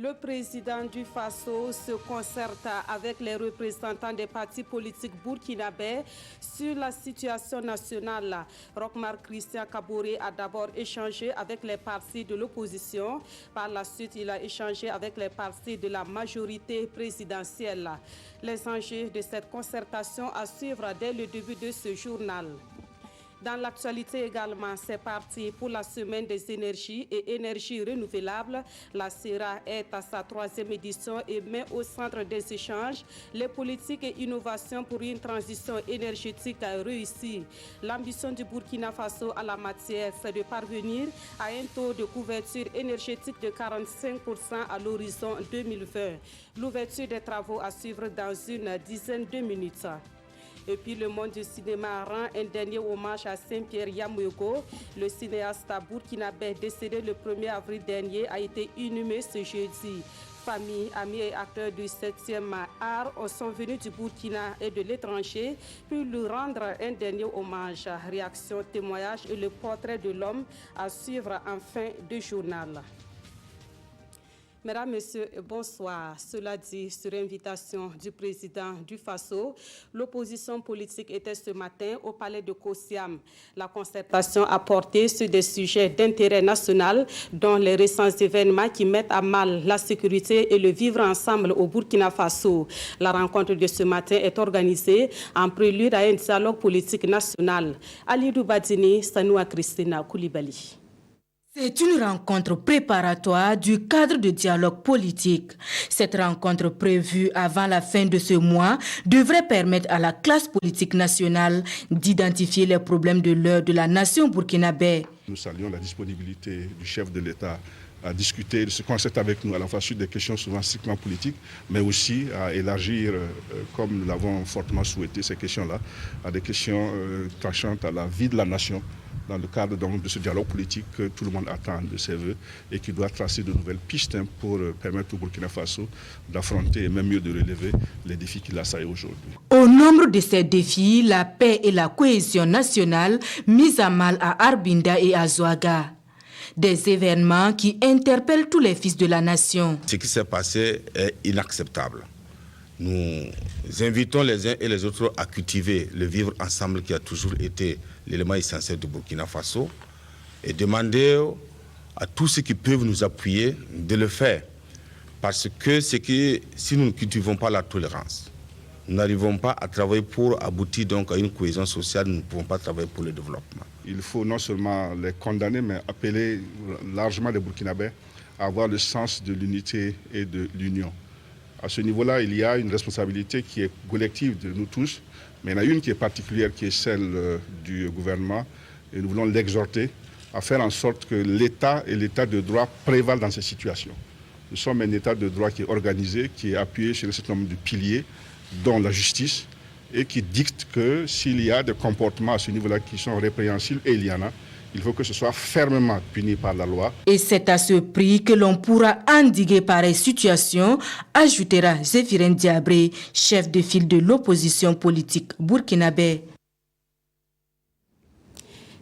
Le président du Faso se concerte avec les représentants des partis politiques burkinabés sur la situation nationale. Roch-Marc Christian Kaboré a d'abord échangé avec les partis de l'opposition. Par la suite, il a échangé avec les partis de la majorité présidentielle. Les enjeux de cette concertation à suivre dès le début de ce journal. Dans l'actualité également, c'est parti pour la semaine des énergies et énergies renouvelables. La CERA est à sa 3e édition et met au centre des échanges les politiques et innovations pour une transition énergétique réussie. L'ambition du Burkina Faso à la matière, c'est de parvenir à un taux de couverture énergétique de 45% à l'horizon 2020. L'ouverture des travaux à suivre dans une dizaine de minutes. Et puis le monde du cinéma rend un dernier hommage à Saint-Pierre Yamogo. Le cinéaste burkinabé décédé le 1er avril dernier a été inhumé ce jeudi. Famille, amis et acteurs du 7e art sont venus du Burkina et de l'étranger pour lui rendre un dernier hommage. Réaction, témoignage et le portrait de l'homme à suivre en fin de journal. Mesdames, Messieurs, bonsoir. Cela dit, sur invitation du président du Faso, l'opposition politique était ce matin au palais de Kosiam. La concertation a porté sur des sujets d'intérêt national, dont les récents événements qui mettent à mal la sécurité et le vivre ensemble au Burkina Faso. La rencontre de ce matin est organisée en prélude à un dialogue politique national. Alidou Badini, Sanoua Christina Koulibaly. C'est une rencontre préparatoire du cadre de dialogue politique. Cette rencontre prévue avant la fin de ce mois devrait permettre à la classe politique nationale d'identifier les problèmes de l'heure de la nation burkinabé. Nous saluons la disponibilité du chef de l'État à discuter, de se concerter avec nous à la fois sur des questions souvent strictement politiques, mais aussi à élargir, comme nous l'avons fortement souhaité, ces questions-là, à des questions tranchantes à la vie de la nation, dans le cadre donc, de ce dialogue politique que tout le monde attend de ses voeux et qui doit tracer de nouvelles pistes pour permettre au Burkina Faso d'affronter et même mieux de relever les défis qui l'assaillent aujourd'hui. Au nombre de ces défis, la paix et la cohésion nationale mises à mal à Arbinda et à Zouaga. Des événements qui interpellent tous les fils de la nation. Ce qui s'est passé est inacceptable. Nous invitons les uns et les autres à cultiver le vivre ensemble qui a toujours été l'élément essentiel du Burkina Faso et demander à tous ceux qui peuvent nous appuyer de le faire. Parce que si nous ne cultivons pas la tolérance, nous n'arrivons pas à travailler pour aboutir donc à une cohésion sociale, nous ne pouvons pas travailler pour le développement. Il faut non seulement les condamner, mais appeler largement les Burkinabés à avoir le sens de l'unité et de l'union. À ce niveau-là, il y a une responsabilité qui est collective de nous tous, mais il y en a une qui est particulière, qui est celle du gouvernement, et nous voulons l'exhorter à faire en sorte que l'État et l'État de droit prévalent dans ces situations. Nous sommes un État de droit qui est organisé, qui est appuyé sur un certain nombre de piliers, dont la justice, et qui dicte que s'il y a des comportements à ce niveau-là qui sont répréhensibles, et il y en a, il faut que ce soit fermement puni par la loi. Et c'est à ce prix que l'on pourra endiguer pareille situation, ajoutera Zéphirin Diabré, chef de file de l'opposition politique burkinabé.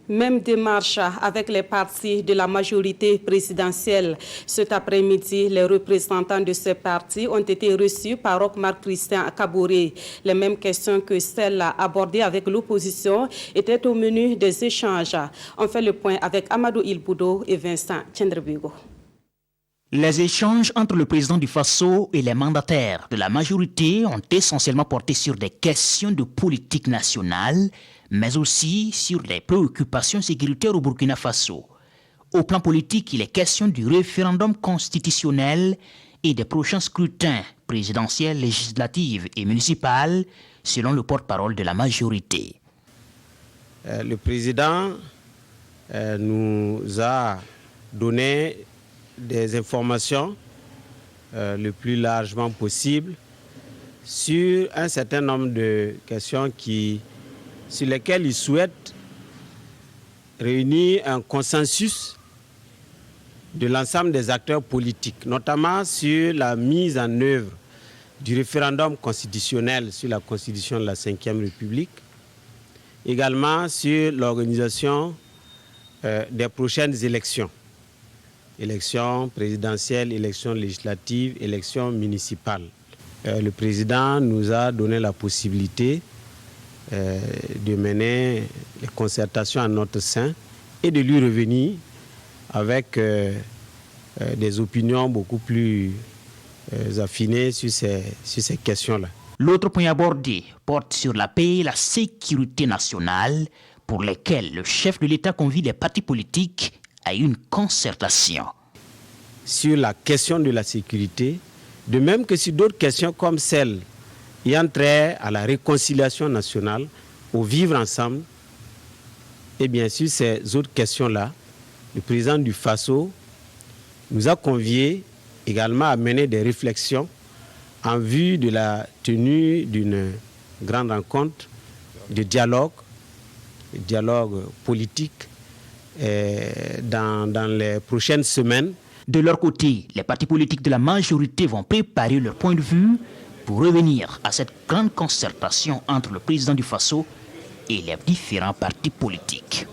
Même démarche avec les partis de la majorité présidentielle. Cet après-midi, les représentants de ces partis ont été reçus par Roch-Marc Christian Kaboré. Les mêmes questions que celles abordées avec l'opposition étaient au menu des échanges. On fait le point avec Amadou Ilboudo et Vincent Tchendrebigo. Les échanges entre le président du Faso et les mandataires de la majorité ont essentiellement porté sur des questions de politique nationale, mais aussi sur les préoccupations sécuritaires au Burkina Faso. Au plan politique, il est question du référendum constitutionnel et des prochains scrutins présidentiels, législatifs et municipaux, selon le porte-parole de la majorité. Le président nous a donné des informations le plus largement possible sur un certain nombre de questions sur lesquelles il souhaite réunir un consensus de l'ensemble des acteurs politiques, notamment sur la mise en œuvre du référendum constitutionnel sur la Constitution de la Ve République, également sur l'organisation des prochaines élections. élections présidentielles, élections législatives, élections municipales. Le président nous a donné la possibilité de mener les concertations en notre sein et de lui revenir avec des opinions beaucoup plus affinées sur ces questions-là. L'autre point abordé porte sur la paix et la sécurité nationale, pour lesquels le chef de l'État convie les partis politiques à une concertation. Sur la question de la sécurité, de même que sur d'autres questions comme celle ayant trait à la réconciliation nationale, au vivre ensemble, et bien sûr ces autres questions-là, le président du Faso nous a conviés également à mener des réflexions en vue de la tenue d'une grande rencontre de dialogue politique dans les prochaines semaines. De leur côté, les partis politiques de la majorité vont préparer leur point de vue pour revenir à cette grande concertation entre le président du Faso et les différents partis politiques.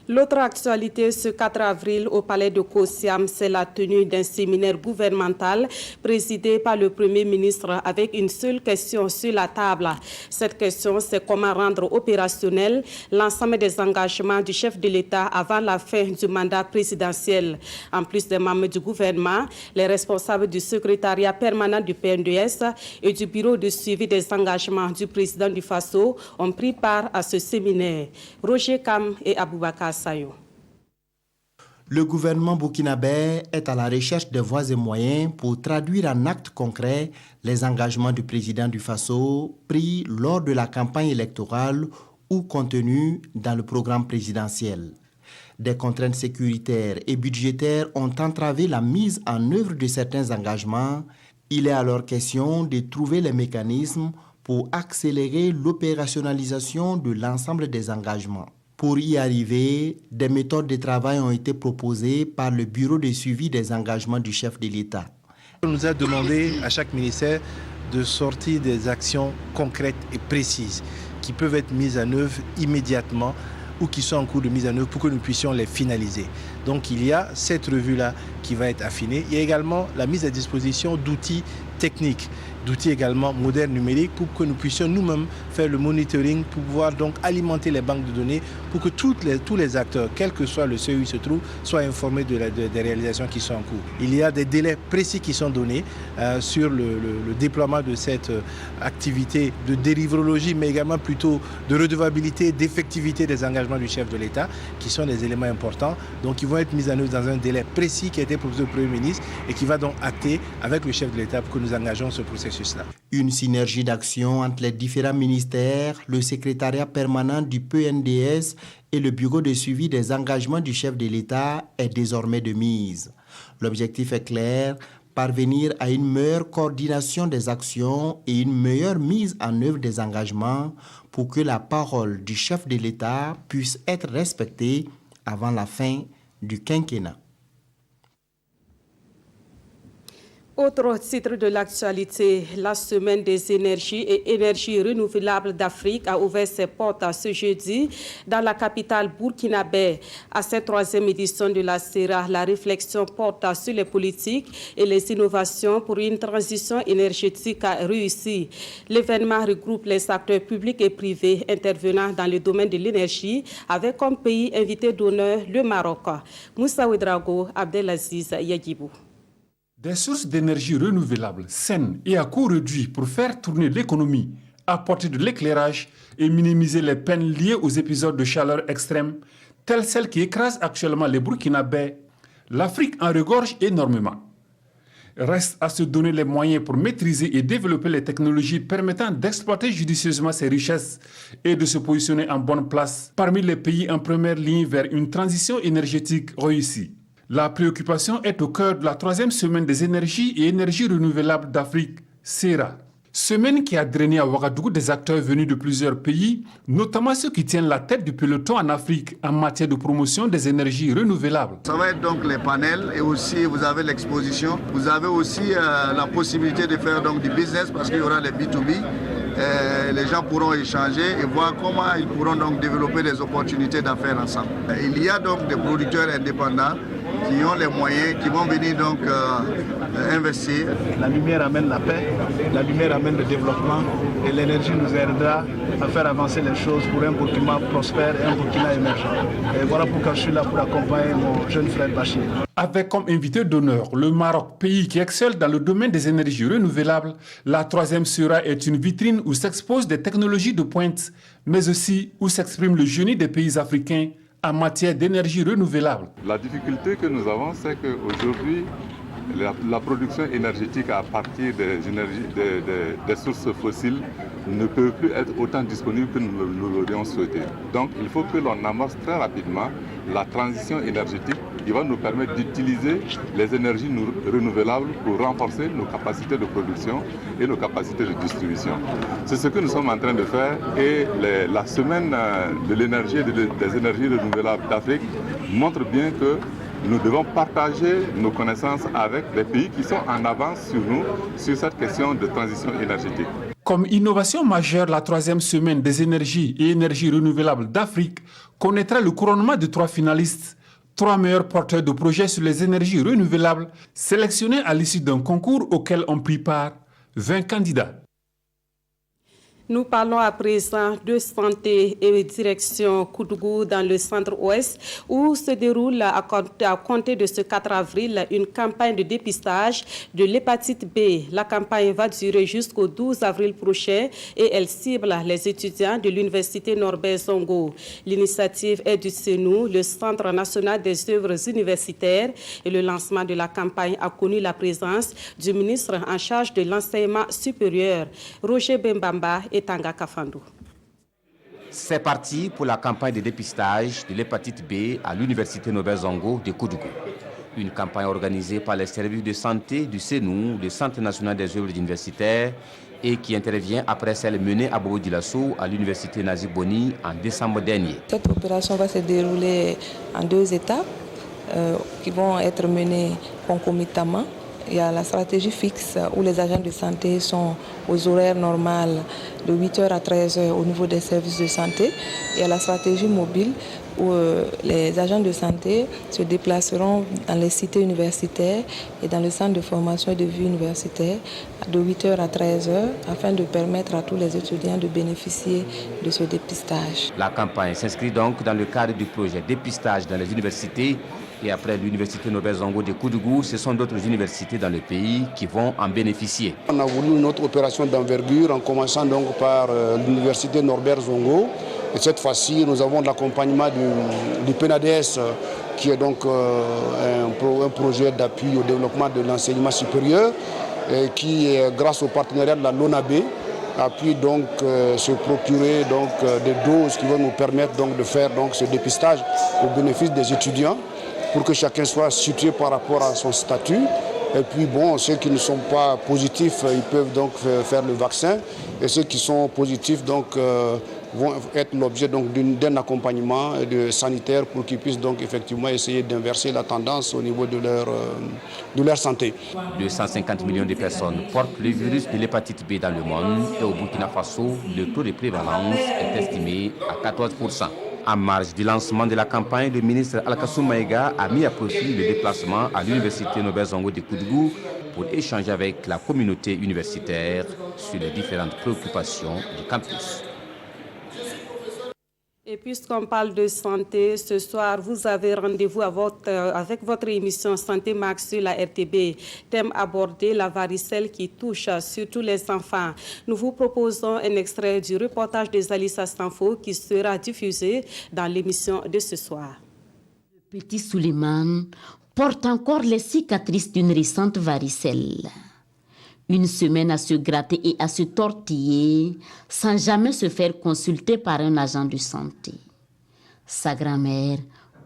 L'autre actualité ce 4 avril au palais de Kosiam, c'est la tenue d'un séminaire gouvernemental présidé par le Premier ministre avec une seule question sur la table. Cette question, c'est comment rendre opérationnel l'ensemble des engagements du chef de l'État avant la fin du mandat présidentiel. En plus des membres du gouvernement, les responsables du secrétariat permanent du PNDS et du bureau de suivi des engagements du président du Faso ont pris part à ce séminaire. Roger Kam et Aboubakar Sayo. Le gouvernement burkinabé est à la recherche de voies et moyens pour traduire en actes concrets les engagements du président du Faso pris lors de la campagne électorale ou contenus dans le programme présidentiel. Des contraintes sécuritaires et budgétaires ont entravé la mise en œuvre de certains engagements. Il est alors question de trouver les mécanismes pour accélérer l'opérationnalisation de l'ensemble des engagements. Pour y arriver, des méthodes de travail ont été proposées par le bureau de suivi des engagements du chef de l'État. On nous a demandé à chaque ministère de sortir des actions concrètes et précises qui peuvent être mises en œuvre immédiatement ou qui sont en cours de mise en œuvre pour que nous puissions les finaliser. Donc il y a cette revue-là qui va être affinée. Il y a également la mise à disposition d'outils techniques, d'outils également modernes numériques pour que nous puissions nous-mêmes faire le monitoring, pour pouvoir donc alimenter les banques de données pour que tous les acteurs, quel que soit le seuil où ils se trouvent, soient informés des réalisations qui sont en cours. Il y a des délais précis qui sont donnés sur le déploiement de cette activité de délivrologie, mais également plutôt de redevabilité, d'effectivité des engagements du chef de l'État, qui sont des éléments importants. Donc ils vont être mis en œuvre dans un délai précis qui a été proposé au Premier ministre et qui va donc acter avec le chef de l'État pour que nous engageons ce processus-là. Une synergie d'action entre les différents ministères, le secrétariat permanent du PNDS et le bureau de suivi des engagements du chef de l'État est désormais de mise. L'objectif est clair, parvenir à une meilleure coordination des actions et une meilleure mise en œuvre des engagements pour que la parole du chef de l'État puisse être respectée avant la fin du quinquennat. Autre titre de l'actualité, la semaine des énergies et énergies renouvelables d'Afrique a ouvert ses portes ce jeudi dans la capitale burkinabé. À cette troisième édition de la CERA, la réflexion porte sur les politiques et les innovations pour une transition énergétique réussie. L'événement regroupe les acteurs publics et privés intervenant dans le domaine de l'énergie avec comme pays invité d'honneur le Maroc. Moussa Ouedraogo, Abdelaziz Yagibou. Des sources d'énergie renouvelables, saines et à coût réduit pour faire tourner l'économie, apporter de l'éclairage et minimiser les peines liées aux épisodes de chaleur extrême, telles celles qui écrasent actuellement les Burkinabés, l'Afrique en regorge énormément. Reste à se donner les moyens pour maîtriser et développer les technologies permettant d'exploiter judicieusement ces richesses et de se positionner en bonne place parmi les pays en première ligne vers une transition énergétique réussie. La préoccupation est au cœur de la troisième semaine des énergies et énergies renouvelables d'Afrique, CERA. Semaine qui a drainé à Ouagadougou des acteurs venus de plusieurs pays, notamment ceux qui tiennent la tête du peloton en Afrique en matière de promotion des énergies renouvelables. Ça va être donc les panels et aussi vous avez l'exposition. Vous avez aussi la possibilité de faire donc du business parce qu'il y aura les B2B. les gens pourront échanger et voir comment ils pourront donc développer des opportunités d'affaires ensemble. Il y a donc des producteurs indépendants qui ont les moyens, qui vont venir donc investir. La lumière amène la paix, la lumière amène le développement et l'énergie nous aidera à faire avancer les choses pour un Burkina prospère et un Burkina émergent. Et voilà pourquoi je suis là pour accompagner mon jeune frère Bachir. Avec comme invité d'honneur le Maroc, pays qui excelle dans le domaine des énergies renouvelables, la 3e Sura est une vitrine où s'exposent des technologies de pointe, mais aussi où s'exprime le génie des pays africains en matière d'énergie renouvelable. La difficulté que nous avons, c'est qu'aujourd'hui, la production énergétique à partir des sources fossiles ne peut plus être autant disponible que nous l'aurions souhaité. Donc il faut que l'on amorce très rapidement la transition énergétique qui va nous permettre d'utiliser les énergies renouvelables pour renforcer nos capacités de production et nos capacités de distribution. C'est ce que nous sommes en train de faire et la semaine de l'énergie et des énergies renouvelables d'Afrique montre bien que nous devons partager nos connaissances avec des pays qui sont en avance sur nous sur cette question de transition énergétique. Comme innovation majeure, la 3e semaine des énergies et énergies renouvelables d'Afrique connaîtra le couronnement de 3 finalistes, 3 meilleurs porteurs de projets sur les énergies renouvelables, sélectionnés à l'issue d'un concours auquel ont pris part 20 candidats. Nous parlons à présent de santé et direction Koudougou dans le centre-ouest où se déroule à compter de ce 4 avril une campagne de dépistage de l'hépatite B. La campagne va durer jusqu'au 12 avril prochain et elle cible les étudiants de l'université Norbert Zongo. L'initiative est du CENU, le Centre national des œuvres universitaires, et le lancement de la campagne a connu la présence du ministre en charge de l'enseignement supérieur, Roger Bembamba et Tanga Kafandou. C'est parti pour la campagne de dépistage de l'hépatite B à l'université Norbert Zongo de Koudougou. Une campagne organisée par les services de santé du CENU, le Centre national des œuvres universitaires, et qui intervient après celle menée à Bobo Dioulasso à l'université Nazi Boni en décembre dernier. Cette opération va se dérouler en 2 étapes qui vont être menées concomitamment. Il y a la stratégie fixe où les agents de santé sont aux horaires normales de 8h à 13h au niveau des services de santé. Il y a la stratégie mobile où les agents de santé se déplaceront dans les cités universitaires et dans le centre de formation et de vie universitaire de 8h à 13h afin de permettre à tous les étudiants de bénéficier de ce dépistage. La campagne s'inscrit donc dans le cadre du projet dépistage dans les universités. Et après l'université Norbert Zongo de Koudougou, ce sont d'autres universités dans le pays qui vont en bénéficier. On a voulu une autre opération d'envergure en commençant donc par l'université Norbert Zongo. Et cette fois-ci, nous avons l'accompagnement du PNADS qui est donc un projet d'appui au développement de l'enseignement supérieur et qui, grâce au partenariat de la LONAB, a pu donc se procurer donc, des doses qui vont nous permettre donc, de faire donc, ce dépistage au bénéfice des étudiants, pour que chacun soit situé par rapport à son statut. Et puis bon, ceux qui ne sont pas positifs, ils peuvent donc faire le vaccin. Et ceux qui sont positifs donc, vont être l'objet d'un accompagnement sanitaire pour qu'ils puissent donc effectivement essayer d'inverser la tendance au niveau de leur santé. 250 millions de personnes portent le virus de l'hépatite B dans le monde et au Burkina Faso, le taux de prévalence est estimé à 14%. En marge du lancement de la campagne, le ministre Alkassou Maïga a mis à profit le déplacement à l'université Norbert Zongo de Koudougou pour échanger avec la communauté universitaire sur les différentes préoccupations du campus. Et puisqu'on parle de santé, ce soir, vous avez rendez-vous avec votre émission Santé Max sur la RTB. Thème abordé, la varicelle qui touche surtout les enfants. Nous vous proposons un extrait du reportage de Zalissa Stanfo qui sera diffusé dans l'émission de ce soir. Le petit Souleymane porte encore les cicatrices d'une récente varicelle. Une semaine à se gratter et à se tortiller sans jamais se faire consulter par un agent de santé. Sa grand-mère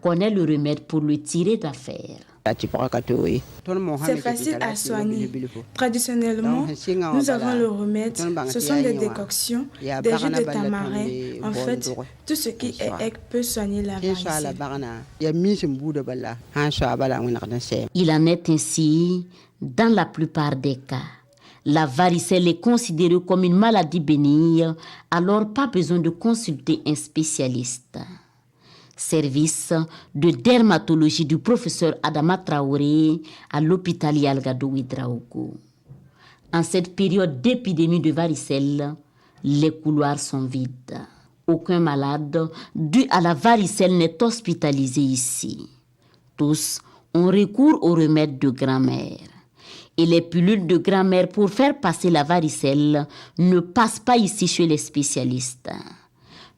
connaît le remède pour le tirer d'affaire. C'est facile à soigner. Traditionnellement, nous avons le remède. Ce sont des décoctions, des jus de tamarin. En fait, tout ce qui est aigle peut soigner la varicelle. Il en est ainsi dans la plupart des cas. La varicelle est considérée comme une maladie bénigne, alors pas besoin de consulter un spécialiste. Service de dermatologie du professeur Adama Traoré à l'hôpital Yalgado Ouedraogo. En cette période d'épidémie de varicelle, les couloirs sont vides. Aucun malade dû à la varicelle n'est hospitalisé ici. Tous ont recours aux remèdes de grand-mère. Et les pilules de grand-mère pour faire passer la varicelle ne passent pas ici chez les spécialistes.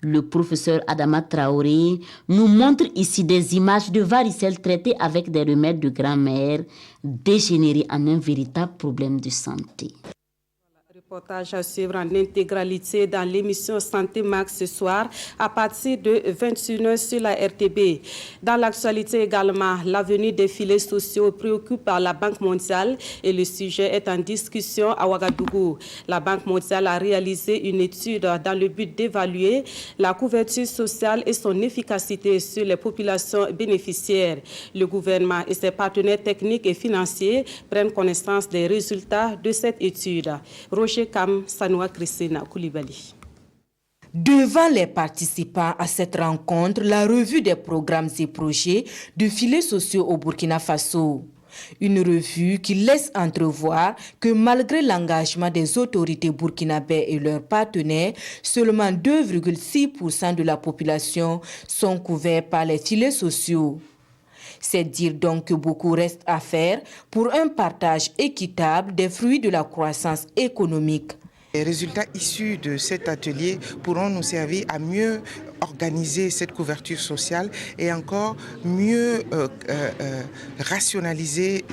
Le professeur Adama Traoré nous montre ici des images de varicelle traitées avec des remèdes de grand-mère dégénérés en un véritable problème de santé. Reportage à suivre en intégralité dans l'émission Santé Max ce soir à partir de 21h sur la RTB. Dans l'actualité également, l'avenir des filets sociaux préoccupe par la Banque mondiale et le sujet est en discussion à Ouagadougou. La Banque mondiale a réalisé une étude dans le but d'évaluer la couverture sociale et son efficacité sur les populations bénéficiaires. Le gouvernement et ses partenaires techniques et financiers prennent connaissance des résultats de cette étude. Devant les participants à cette rencontre, la revue des programmes et projets de filets sociaux au Burkina Faso. Une revue qui laisse entrevoir que malgré l'engagement des autorités burkinabées et leurs partenaires, seulement 2,6% de la population sont couverts par les filets sociaux. C'est dire donc que beaucoup reste à faire pour un partage équitable des fruits de la croissance économique. Les résultats issus de cet atelier pourront nous servir à mieux organiser cette couverture sociale et encore mieux rationaliser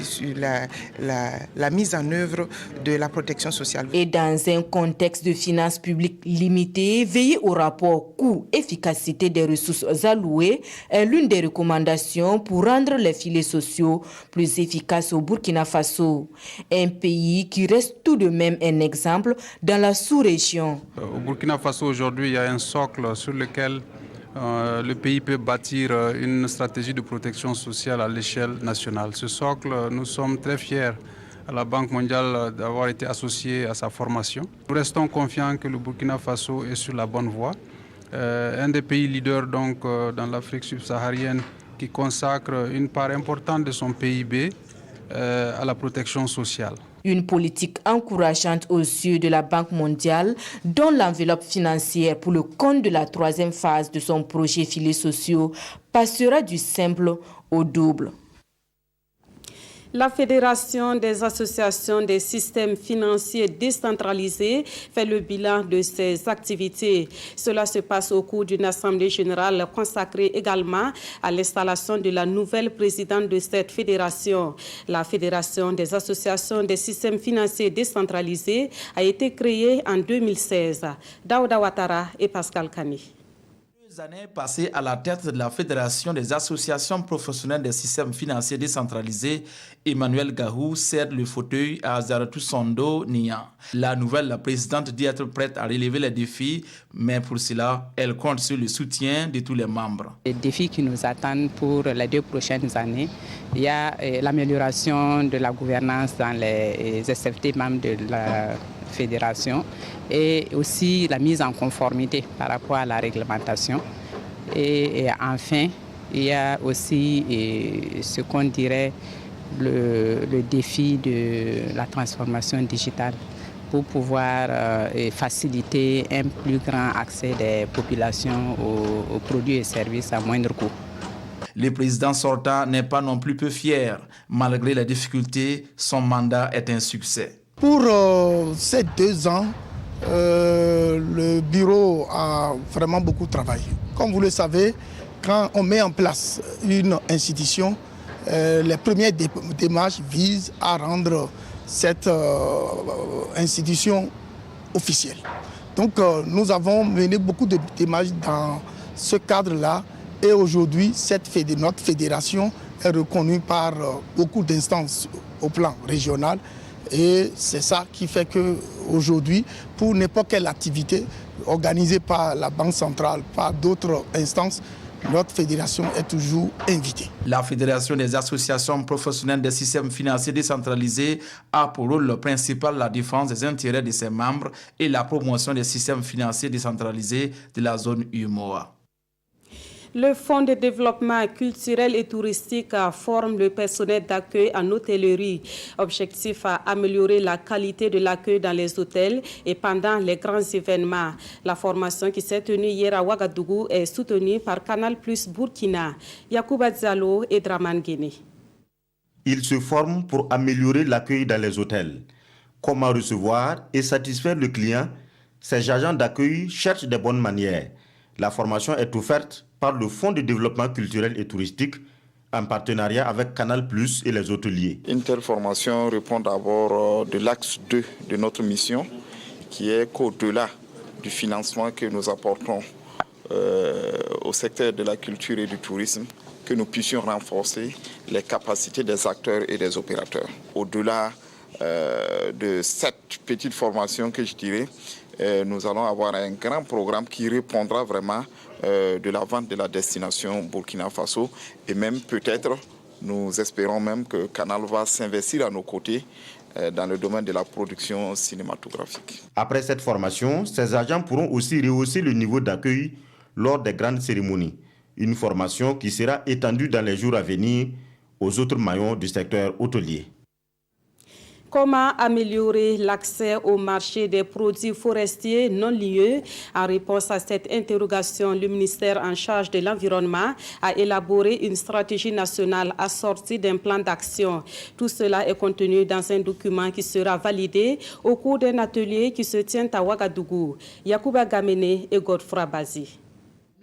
la mise en œuvre de la protection sociale. Et dans un contexte de finances publiques limitées, veiller au rapport coût-efficacité des ressources allouées est l'une des recommandations pour rendre les filets sociaux plus efficaces au Burkina Faso, un pays qui reste tout de même un exemple dans la sous-région. Au Burkina Faso, aujourd'hui, il y a un socle sur lequel le pays peut bâtir une stratégie de protection sociale à l'échelle nationale. Ce socle, nous sommes très fiers à la Banque mondiale d'avoir été associés à sa formation. Nous restons confiants que le Burkina Faso est sur la bonne voie. Un des pays leaders donc, dans l'Afrique subsaharienne qui consacre une part importante de son PIB à la protection sociale. Une politique encourageante aux yeux de la Banque mondiale, dont l'enveloppe financière pour le compte de la troisième phase de son projet filets sociaux passera du simple au double. La Fédération des associations des systèmes financiers décentralisés fait le bilan de ses activités. Cela se passe au cours d'une assemblée générale consacrée également à l'installation de la nouvelle présidente de cette fédération. La Fédération des associations des systèmes financiers décentralisés a été créée en 2016. Daouda Ouattara et Pascal Kani. Années passées à la tête de la Fédération des associations professionnelles des systèmes financiers décentralisés, Emmanuel Gahou cède le fauteuil à Zaratou Sondo Nia. La nouvelle présidente dit être prête à relever les défis, mais pour cela, elle compte sur le soutien de tous les membres. Les défis qui nous attendent pour les 2 prochaines années, il y a l'amélioration de la gouvernance dans les SFT membres de la fédération et aussi la mise en conformité par rapport à la réglementation. Et enfin, il y a aussi ce qu'on dirait le défi de la transformation digitale pour pouvoir faciliter un plus grand accès des populations aux produits et services à moindre coût. Le président sortant n'est pas non plus peu fier. Malgré les difficultés, son mandat est un succès. Pour ces 2 ans, le bureau a vraiment beaucoup travaillé. Comme vous le savez, quand on met en place une institution, les premières démarches visent à rendre cette institution officielle. Donc nous avons mené beaucoup de démarches dans ce cadre-là et aujourd'hui, notre fédération est reconnue par beaucoup d'instances au plan régional. Et c'est ça qui fait qu'aujourd'hui, pour n'importe quelle activité organisée par la Banque centrale, par d'autres instances, notre fédération est toujours invitée. La Fédération des associations professionnelles des systèmes financiers décentralisés a pour rôle principal la défense des intérêts de ses membres et la promotion des systèmes financiers décentralisés de la zone UEMOA. Le Fonds de développement culturel et touristique forme le personnel d'accueil en hôtellerie. Objectif à améliorer la qualité de l'accueil dans les hôtels et pendant les grands événements. La formation qui s'est tenue hier à Ouagadougou est soutenue par Canal Plus Burkina. Yacouba Diallo et Draman Guéné. Ils se forment pour améliorer l'accueil dans les hôtels. Comment recevoir et satisfaire le client? Ces agents d'accueil cherchent des bonnes manières. La formation est offerte par le Fonds de développement culturel et touristique en partenariat avec Canal Plus et les hôteliers. Une telle formation répond d'abord de l'axe 2 de notre mission, qui est qu'au-delà du financement que nous apportons au secteur de la culture et du tourisme, que nous puissions renforcer les capacités des acteurs et des opérateurs. Au-delà de cette petite formation que je dirais, nous allons avoir un grand programme qui répondra vraiment de la vente de la destination Burkina Faso et même peut-être, nous espérons même que Canal va s'investir à nos côtés dans le domaine de la production cinématographique. Après cette formation, ces agents pourront aussi rehausser le niveau d'accueil lors des grandes cérémonies. Une formation qui sera étendue dans les jours à venir aux autres maillons du secteur hôtelier. Comment améliorer l'accès au marché des produits forestiers non liés? En réponse à cette interrogation, le ministère en charge de l'environnement a élaboré une stratégie nationale assortie d'un plan d'action. Tout cela est contenu dans un document qui sera validé au cours d'un atelier qui se tient à Ouagadougou. Yacouba Gamene et Godfra Bazi.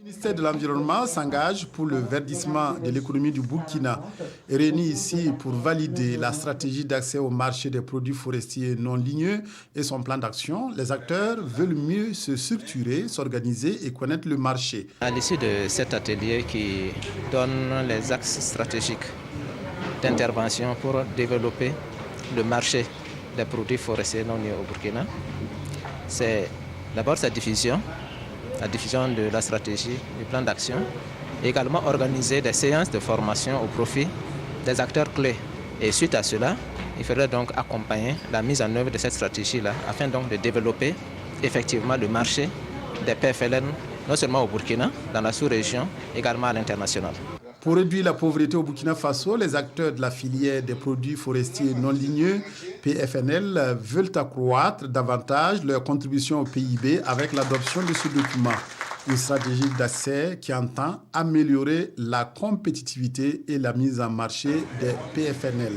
Le ministère de l'Environnement s'engage pour le verdissement de l'économie du Burkina, réuni ici pour valider la stratégie d'accès au marché des produits forestiers non ligneux et son plan d'action. Les acteurs veulent mieux se structurer, s'organiser et connaître le marché. À l'issue de cet atelier qui donne les axes stratégiques d'intervention pour développer le marché des produits forestiers non ligneux au Burkina, c'est d'abord sa diffusion. La diffusion de la stratégie, du plan d'action, et également organiser des séances de formation au profit des acteurs clés. Et suite à cela, il faudrait donc accompagner la mise en œuvre de cette stratégie-là afin donc de développer effectivement le marché des PFLN, non seulement au Burkina, dans la sous-région, également à l'international. Pour réduire la pauvreté au Burkina Faso, les acteurs de la filière des produits forestiers non ligneux, PFNL, veulent accroître davantage leur contribution au PIB avec l'adoption de ce document. Une stratégie d'accès qui entend améliorer la compétitivité et la mise en marché des PFNL.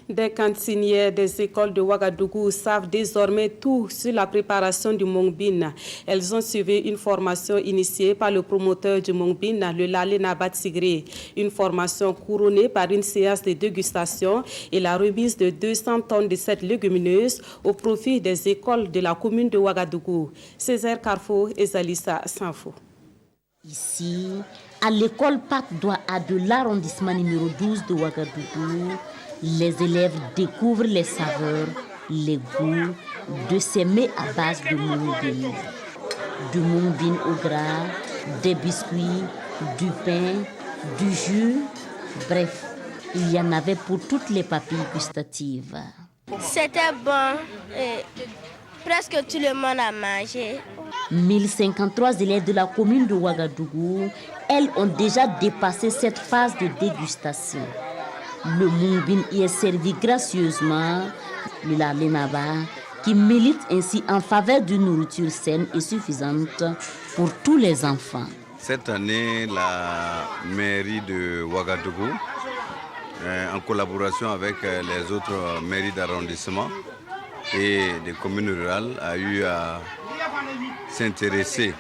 Des cantinières des écoles de Ouagadougou savent désormais tout sur la préparation du Mongbin. Elles ont suivi une formation initiée par le promoteur du Mongbin, le Lalena Batsigré. Une formation couronnée par une séance de dégustation et la remise de 200 tonnes de cette légumineuse au profit des écoles de la commune de Ouagadougou. Césaire Carrefour et Zalissa Sanfo. Ici, à l'école Pape Doua de l'arrondissement numéro 12 de Ouagadougou, les élèves découvrent les saveurs, les goûts de ces mets à base de mongbin. Du mongbin au gras, des biscuits, du pain, du jus, bref, il y en avait pour toutes les papilles gustatives. C'était bon et presque tout le monde a mangé. 1053 élèves de la commune de Ouagadougou, elles ont déjà dépassé cette phase de dégustation. Le mongbin y est servi gracieusement, le Lalenaba, qui milite ainsi en faveur d'une nourriture saine et suffisante pour tous les enfants. Cette année, la mairie de Ouagadougou, en collaboration avec les autres mairies d'arrondissement et des communes rurales, a eu à s'intéresser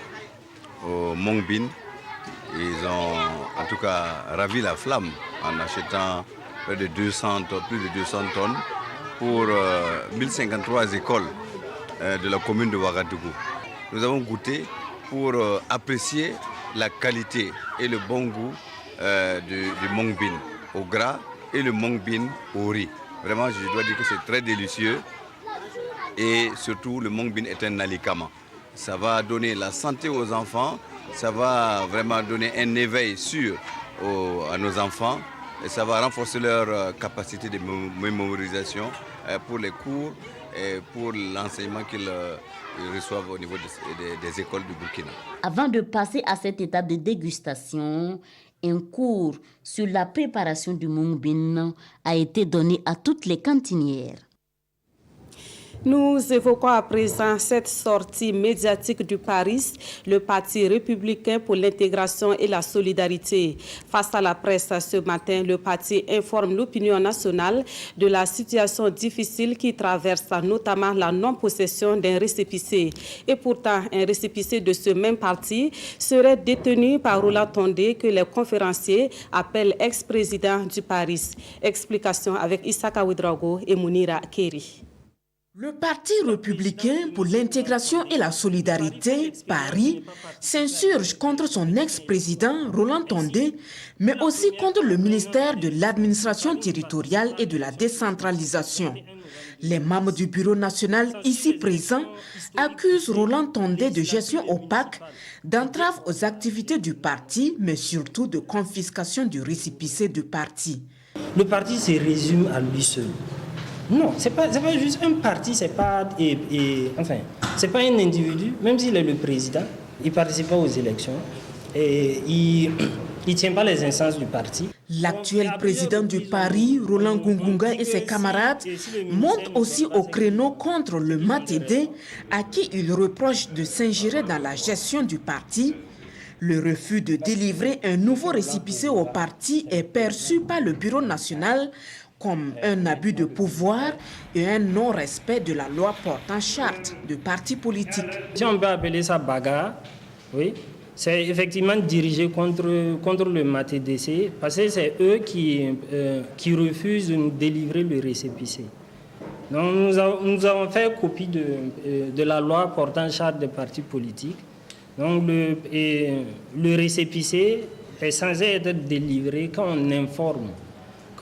au mongbin. Ils ont en tout cas ravi la flamme en achetant plus de 200 tonnes pour 1053 écoles de la commune de Ouagadougou. Nous avons goûté pour apprécier la qualité et le bon goût du mongbin au gras et le mongbin au riz. Vraiment, je dois dire que c'est très délicieux et surtout le mongbin est un alicament. Ça va donner la santé aux enfants ça va vraiment donner un éveil sûr à nos enfants et ça va renforcer leur capacité de mémorisation pour les cours et pour l'enseignement qu'ils reçoivent au niveau des écoles du Burkina. Avant de passer à cette étape de dégustation, un cours sur la préparation du Mungbin a été donné à toutes les cantinières. Nous évoquons à présent cette sortie médiatique du Paris, le Parti républicain pour l'intégration et la solidarité. Face à la presse ce matin, le parti informe l'opinion nationale de la situation difficile qui traverse notamment la non-possession d'un récépissé. Et pourtant, un récépissé de ce même parti serait détenu par Roland Tondé que les conférenciers appellent ex-président du Paris. Explication avec Issaka Ouedraogo et Mounira Kéri. Le Parti républicain pour l'intégration et la solidarité, Paris, s'insurge contre son ex-président Roland Tondé, mais aussi contre le ministère de l'administration territoriale et de la décentralisation. Les membres du bureau national ici présents accusent Roland Tondé de gestion opaque, d'entrave aux activités du parti, mais surtout de confiscation du récépissé du parti. Le parti se résume à lui seul. Non, c'est pas juste un parti, c'est pas un individu, même s'il est le président, il ne participe pas aux élections et il ne tient pas les instances du parti. L'actuel président du Paris, Roland Ngungunga et ses camarades montent aussi au créneau contre le Matede, à qui il reproche de s'ingérer dans la gestion du parti. Le refus de délivrer un nouveau récépissé au parti est perçu par le bureau national comme un abus de pouvoir et un non-respect de la loi portant charte de parti politique. Si on peut appeler ça bagarre, oui, c'est effectivement dirigé contre le MATDC parce que c'est eux qui refusent de nous délivrer le récépissé. Donc nous avons fait copie de la loi portant charte de parti politique. Donc le récépissé est censé être délivré quand on informe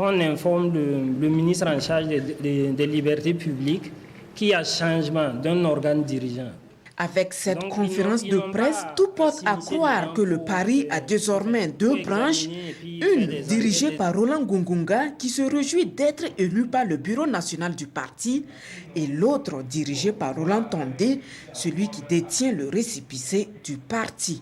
le ministre en charge des libertés publiques qu'il y a changement d'un organe dirigeant. Avec cette conférence de presse, tout porte à croire que le Paris a désormais deux branches, une dirigée par Roland Ngungunga qui se réjouit d'être élu par le bureau national du parti et l'autre dirigée par Roland Tondé, celui qui détient le récépissé du parti.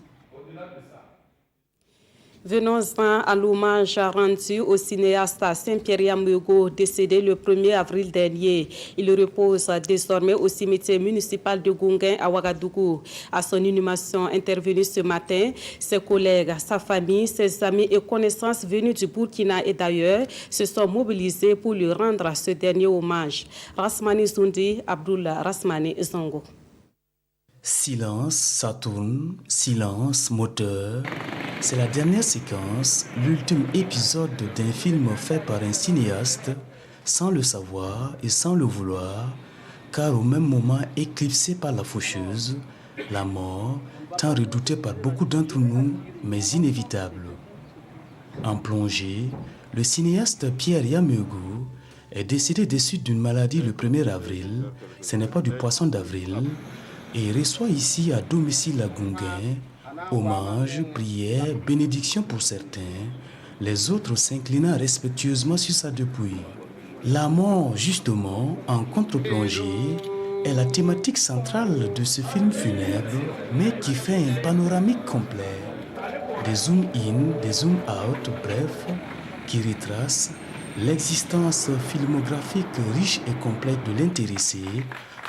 Venons-en à l'hommage rendu au cinéaste Saint-Pierre Yamugo, décédé le 1er avril dernier. Il repose désormais au cimetière municipal de Gunguin à Ouagadougou. À son inhumation intervenue ce matin, ses collègues, sa famille, ses amis et connaissances venus du Burkina et d'ailleurs se sont mobilisés pour lui rendre ce dernier hommage. Rasmani Zundi, Abdullah Rasmani Zongo. Silence, ça tourne, silence, moteur. C'est la dernière séquence, l'ultime épisode d'un film fait par un cinéaste, sans le savoir et sans le vouloir, car au même moment éclipsé par la faucheuse, la mort, tant redoutée par beaucoup d'entre nous, mais inévitable. En plongée, le cinéaste Pierre Yamugo est décédé des suites d'une maladie le 1er avril, ce n'est pas du poisson d'avril, et reçoit ici à domicile à Gunguin, hommage, prière, bénédiction pour certains, les autres s'inclinant respectueusement sur sa dépouille. La mort, justement, en contre-plongée, est la thématique centrale de ce film funèbre, mais qui fait un panoramique complet. Des zoom-in, des zoom-out, bref, qui retrace l'existence filmographique riche et complète de l'intéressé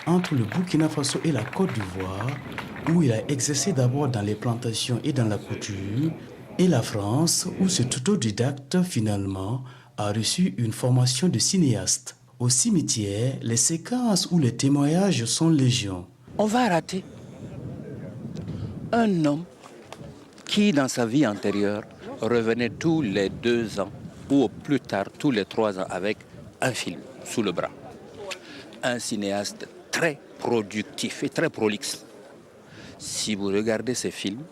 entre le Burkina Faso et la Côte d'Ivoire, où il a exercé d'abord dans les plantations et dans la couture, et la France, où ce autodidacte, finalement, a reçu une formation de cinéaste. Au cimetière, les séquences où les témoignages sont légion. On va rater un homme qui, dans sa vie antérieure, revenait tous les 2 ans, ou au plus tard tous les 3 ans, avec un film sous le bras. Un cinéaste très productif et très prolixe. Si vous regardez ces films,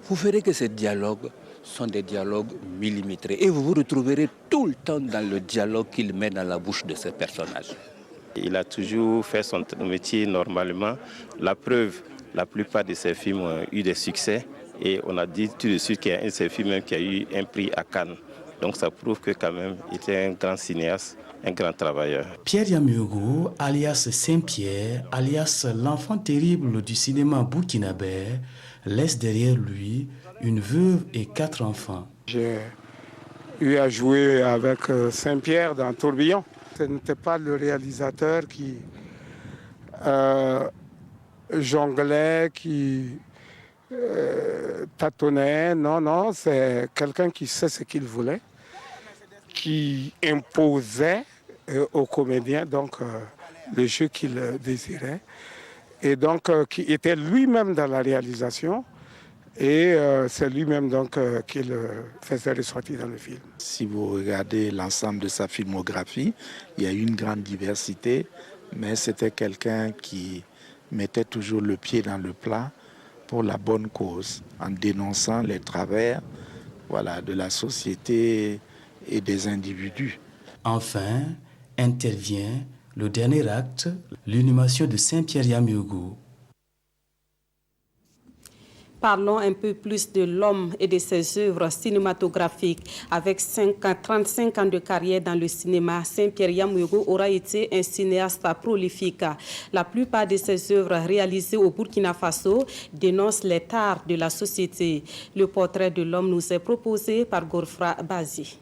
vous verrez que ces dialogues sont des dialogues millimétrés et vous vous retrouverez tout le temps dans le dialogue qu'il met dans la bouche de ces personnages. Il a toujours fait son métier normalement. La preuve, la plupart de ses films ont eu des succès Et on a dit tout de suite qu'il y a un de ses films même qui a eu un prix à Cannes. Donc ça prouve que quand même, il était un grand cinéaste, un grand travailleur. Pierre Yamugo, alias Saint-Pierre, alias l'enfant terrible du cinéma burkinabé, laisse derrière lui une veuve et 4 enfants. J'ai eu à jouer avec Saint-Pierre dans Tourbillon. Ce n'était pas le réalisateur qui jonglait, qui tâtonnait. Non, c'est quelqu'un qui sait ce qu'il voulait, qui imposait aux comédiens donc, le jeu qu'il désirait, et donc qui était lui-même dans la réalisation. Et c'est lui-même donc qui le faisait ressortir dans le film. Si vous regardez l'ensemble de sa filmographie, il y a une grande diversité, mais c'était quelqu'un qui mettait toujours le pied dans le plat pour la bonne cause, en dénonçant les travers de la société et des individus. Enfin, intervient le dernier acte, l'inhumation de Saint-Pierre Yamugo. Parlons un peu plus de l'homme et de ses œuvres cinématographiques. Avec 35 ans de carrière dans le cinéma, Saint-Pierre Yamugo aura été un cinéaste prolifique. La plupart de ses œuvres réalisées au Burkina Faso dénoncent les tares de la société. Le portrait de l'homme nous est proposé par Gorfra Bazi.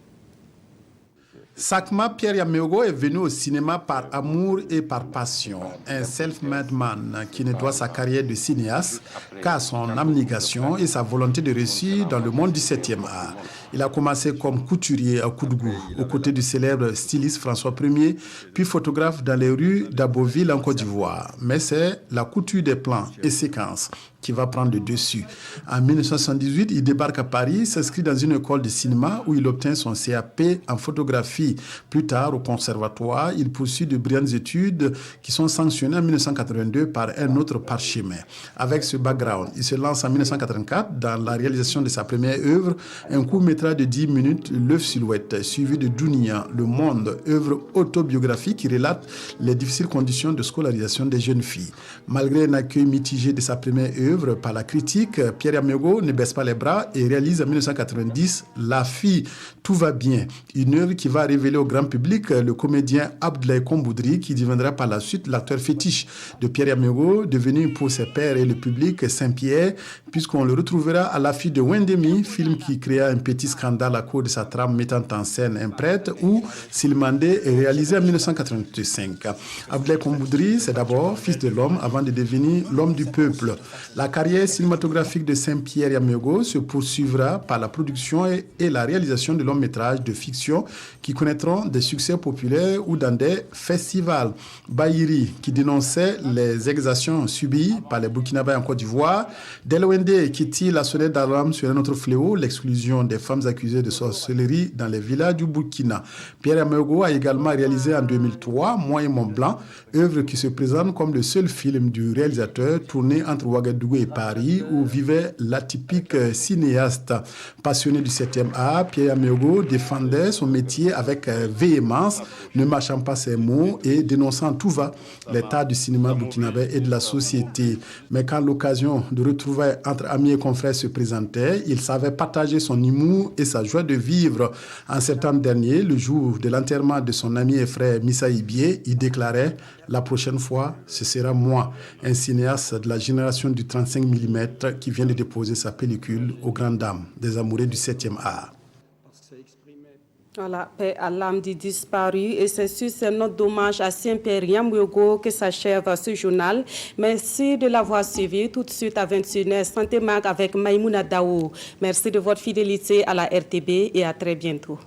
Sakma Pierre Yamugo est venu au cinéma par amour et par passion. Un self-made man qui ne doit sa carrière de cinéaste qu'à son abnégation et sa volonté de réussir dans le monde du 7e art. Il a commencé comme couturier à Koudgou, aux côtés du célèbre styliste François Ier, puis photographe dans les rues d'Aboville en Côte d'Ivoire. Mais c'est la couture des plans et séquences qui va prendre le dessus. En 1978, il débarque à Paris, s'inscrit dans une école de cinéma où il obtient son CAP en photographie. Plus tard, au conservatoire, il poursuit de brillantes études qui sont sanctionnées en 1982 par un autre parchemin. Avec ce background, il se lance en 1984 dans la réalisation de sa première œuvre, un court-métrage de 10 minutes, L'œuf silhouette, suivi de Dounia, Le Monde, œuvre autobiographique qui relate les difficiles conditions de scolarisation des jeunes filles. Malgré un accueil mitigé de sa première œuvre par la critique, Pierre Yamugo ne baisse pas les bras et réalise en 1990 La fille, tout va bien, une œuvre qui va révéler au grand public le comédien Abdoulaye Komboudri qui deviendra par la suite l'acteur fétiche de Pierre Yamugo, devenu pour ses pairs et le public Saint-Pierre, puisqu'on le retrouvera à l'affiche de Wendemi, film qui créa un petit scandale à cause de sa trame mettant en scène un prêtre, ou Silmandé est réalisé en 1985. Abdoulaye Komboudri, c'est d'abord fils de l'homme avant de devenir l'homme du peuple. La carrière cinématographique de Saint-Pierre Yamugo se poursuivra par la production et la réalisation de longs métrages de fiction qui connaîtront des succès populaires ou dans des festivals. Bayiri, qui dénonçait les exactions subies par les Burkinabés en Côte d'Ivoire. Delwende, qui tire la sonnette d'alarme sur un autre fléau, l'exclusion des femmes accusées de sorcellerie dans les villages du Burkina. Pierre Yamugo a également réalisé en 2003 Moi et Mont Blanc, œuvre qui se présente comme le seul film du réalisateur tourné entre Ouagadougou et Paris, où vivait l'atypique cinéaste. Passionné du 7e art, Pierre Yamugo défendait son métier avec véhémence, ne mâchant pas ses mots et dénonçant tout va l'état du cinéma burkinabé et de la société. Mais quand l'occasion de retrouver entre amis et confrères se présentait, il savait partager son humour et sa joie de vivre. En septembre dernier, le jour de l'enterrement de son ami et frère Missa Ibié, il déclarait « La prochaine fois, ce sera moi », un cinéaste de la génération du 35 mm qui vient de déposer sa pellicule aux grandes dames des amoureux du 7e art. Voilà, paix à l'âme du disparu. Et c'est sur ce note d'hommage à Saint-Pierre Yamugo que s'achève ce journal. Merci de l'avoir suivi. Tout de suite à 21h, Santé Mag avec Maïmouna Daou. Merci de votre fidélité à la RTB et à très bientôt.